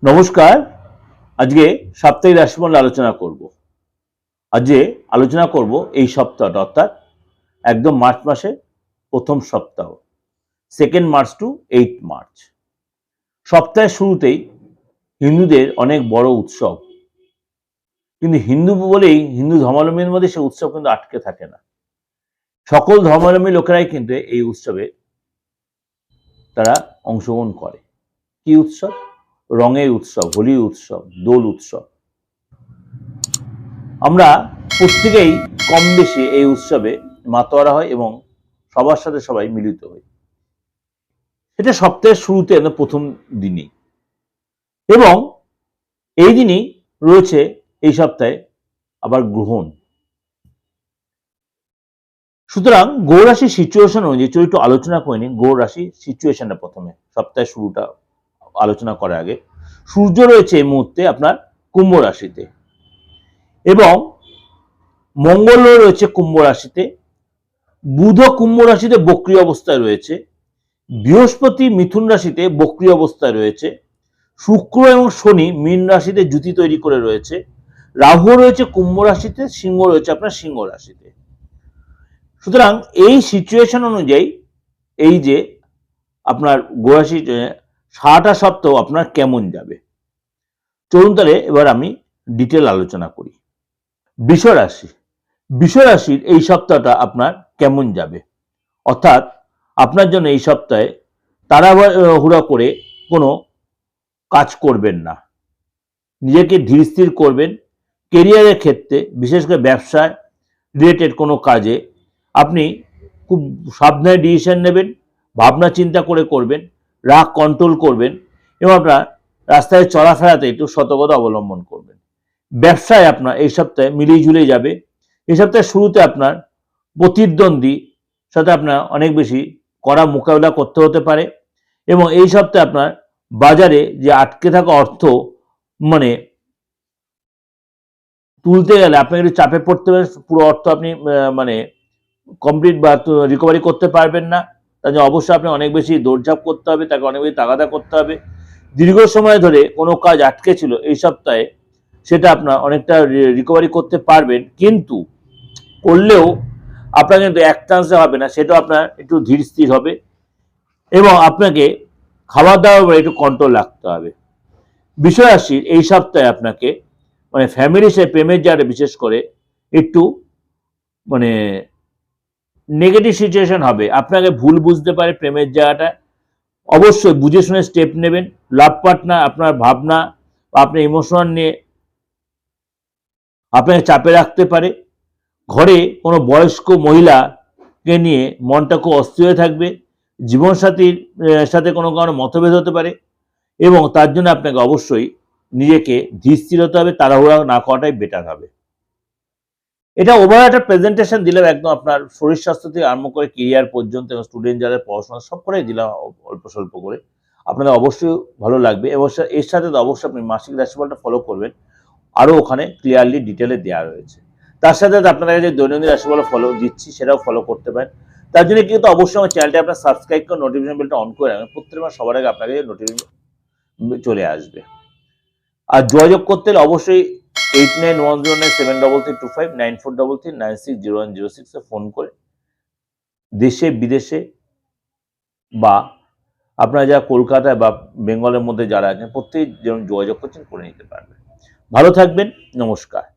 নমস্কার। আজকে সাপ্তাহিক রাশিফল আলোচনা করব। আজকে আলোচনা করব এই সপ্তাহটা, অর্থাৎ একদম মার্চ মাসে প্রথম সপ্তাহ, 2 মার্চ টু 8 মার্চ। সপ্তাহের শুরুতেই হিন্দুদের অনেক বড় উৎসব, কিন্তু হিন্দু বলেই হিন্দু ধর্মাবলম্বীর মধ্যে সে উৎসব কিন্তু আটকে থাকে না। সকল ধর্মাবলম্বী লোকেরাই কিন্তু এই উৎসবে তারা অংশগ্রহণ করে। কি উৎসব? রঙের উৎসব, হোলি উৎসব, দোল উৎসব। আমরা প্রত্যেকেই কম বেশি এই উৎসবে মাতোয়ারা হয় এবং সবার সাথে সবাই মিলিত হই। এটা সপ্তাহের শুরুতে প্রথম দিনই, এবং এই দিনই রয়েছে এই সপ্তাহে আবার গ্রহণ। সুতরাং গৌর রাশির সিচুয়েশন অনুযায়ী চলো একটু আলোচনা করে নিন। গৌর রাশি সিচুয়েশনটা প্রথমে সপ্তাহের শুরুটা আলোচনা করার আগে, সূর্য রয়েছে এই মুহূর্তে আপনার কুম্ভ রাশিতে, এবং মঙ্গল রয়েছে কুম্ভ রাশিতে, বুধ কুম্ভ রাশিতে বক্রী অবস্থায় রয়েছে, বৃহস্পতি মিথুন রাশিতে বক্রী অবস্থায় রয়েছে, শুক্র এবং শনি মীন রাশিতে জুতি তৈরি করে রয়েছে, রাহু রয়েছে কুম্ভ রাশিতে, সিংহ রয়েছে আপনার সিংহ রাশিতে। সুতরাং এই সিচুয়েশন অনুযায়ী এই যে আপনার গোরাশি সারাটা সপ্তাহ আপনার কেমন যাবে, চলুন তাহলে এবার আমি ডিটেল আলোচনা করি। বৃষ রাশি, বৃষ রাশির এই সপ্তাহটা আপনার কেমন যাবে, অর্থাৎ আপনার জন্য এই সপ্তাহে তাড়াহুড়া করে কোনো কাজ করবেন না, নিজেকে ধীর স্থির করবেন। কেরিয়ারের ক্ষেত্রে, বিশেষ করে ব্যবসায় রিলেটেড কোনো কাজে আপনি খুব সাবধানে ডিসিশন নেবেন, ভাবনা চিন্তা করে করবেন, রাগ কন্ট্রোল করবেন, এবং আপনার রাস্তায় চলাফেরাতে একটু সতর্কতা অবলম্বন করবেন। ব্যবসায় আপনার এই সপ্তাহে মিলিয়ে ঝুলে যাবে। এই সপ্তাহের শুরুতে আপনার প্রতিদ্বন্দ্বী সাথে আপনার অনেক বেশি কড়া মোকাবেলা করতে হতে পারে, এবং এই সপ্তাহে আপনার বাজারে যে আটকে থাকা অর্থ মানে তুলতে গেলে আপনাকে একটু চাপে পড়তে হবে। পুরো অর্থ আপনি মানে কমপ্লিট বা রিকভারি করতে পারবেন না, তার জন্য অবশ্যই আপনি অনেক বেশি দৌড়ঝাঁপ করতে হবে, তাকে অনেক বেশি তাগাদা করতে হবে। দীর্ঘ সময় ধরে কোনো কাজ আটকে ছিল এই সপ্তাহে, সেটা আপনার অনেকটা রিকভারি করতে পারবেন, কিন্তু করলেও আপনার কিন্তু এক চান্সে হবে না, সেটাও আপনার একটু ধীর স্থির হবে, এবং আপনাকে খাবার দাবার উপরে একটু কন্ট্রোল রাখতে হবে। বৃষ রাশির এই সপ্তাহে আপনাকে মানে ফ্যামিলির সাথে প্রেমের জায়গাটা বিশেষ করে একটু মানে নেগেটিভ সিচুয়েশন হবে, আপনাকে ভুল বুঝতে পারে প্রেমের জায়গাটা। অবশ্যই বুঝে শুনে স্টেপ নেবেন। লাভ পার্টনার আপনার ভাবনা বা আপনার ইমোশন নিয়ে আপনাকে চাপে রাখতে পারে। ঘরে কোনো বয়স্ক মহিলাকে নিয়ে মনটা খুব অস্থির হয়ে থাকবে। জীবনসাথীর সাথে কোনো কারণে মতভেদ হতে পারে, এবং তার জন্য আপনাকে অবশ্যই নিজেকে ধীর স্থির হতে হবে, তাড়াহুড়া না করাটাই বেটার হবে। এটা ওভার একটা প্রেজেন্টেশন দিলাম, একদম আপনার শরীর স্বাস্থ্য থেকে আরম্ভ করে কেরিয়ার পর্যন্ত, এবং স্টুডেন্ট যারা পড়াশোনা সব করেই দিলাম অল্প স্বল্প করে। আপনাদের অবশ্যই ভালো লাগবে, এবং এর সাথে তো অবশ্যই আপনি মাসিক রাশিফলটা ফলো করবেন, আরও ওখানে ক্লিয়ারলি ডিটেলে দেওয়া রয়েছে। তার সাথে আপনারা যে দৈনন্দিন রাশিফল ফলো দিচ্ছি সেটাও ফলো করতে পারেন। তার জন্য কিন্তু অবশ্যই আমার চ্যানেলটা আপনার সাবস্ক্রাইব করে নোটিফিকেশন বেলটা অন করে রাখবেন, প্রত্যেক মাস সবার আগে আপনাকে নোটিফিকেশন চলে আসবে। আর যোগাযোগ করতে হলে অবশ্যই 8910973325 9433960106 ফোন করে দেশে বিদেশে বা আপনারা যারা কলকাতায় বা বেঙ্গলের মধ্যে যারা আছেন প্রত্যেকেই যেমন যোগাযোগ করছেন করে নিতে পারবেন। ভালো থাকবেন, নমস্কার।